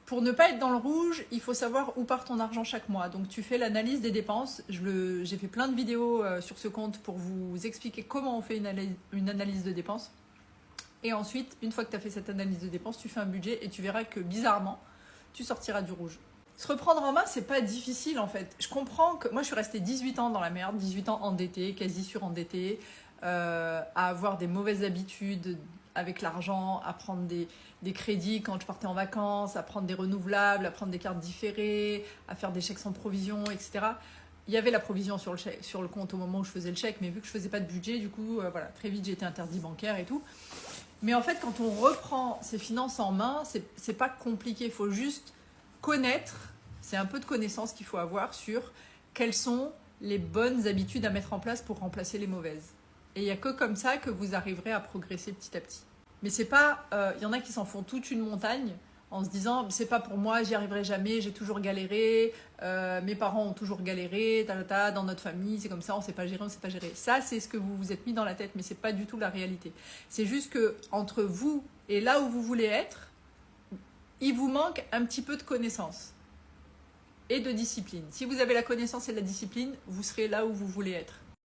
Pour ne pas être dans le rouge, il faut savoir où part ton argent chaque mois. Donc tu fais l'analyse des dépenses. J'ai fait plein de vidéos sur ce compte pour vous expliquer comment on fait une analyse de dépenses. Et ensuite, une fois que tu as fait cette analyse de dépenses, tu fais un budget et tu verras que bizarrement, tu sortiras du rouge. Se reprendre en main, c'est pas difficile en fait. Je comprends que moi je suis restée 18 ans dans la merde, 18 ans endettée, quasi surendettée, à avoir des mauvaises habitudes avec l'argent, à prendre des crédits quand je partais en vacances, à prendre des renouvelables, à prendre des cartes différées, à faire des chèques sans provision, etc. Il y avait la provision sur le compte au moment où je faisais le chèque, mais vu que je faisais pas de budget, du coup, voilà, très vite j'ai été interdit bancaire et tout. Mais en fait, quand on reprend ses finances en main, c'est pas compliqué. Il faut juste connaître, c'est un peu de connaissance qu'il faut avoir sur quelles sont les bonnes habitudes à mettre en place pour remplacer les mauvaises. Et il n'y a que comme ça que vous arriverez à progresser petit à petit. Mais c'est pas, y en a qui s'en font toute une montagne en se disant c'est pas pour moi, j'y arriverai jamais, j'ai toujours galéré, mes parents ont toujours galéré, dans notre famille c'est comme ça, on sait pas gérer, on sait pas gérer. Ça c'est ce que vous vous êtes mis dans la tête, mais c'est pas du tout la réalité. C'est juste que entre vous et là où vous voulez être, il vous manque un petit peu de connaissance et de discipline. Si vous avez la connaissance et la discipline, vous serez là où vous voulez être.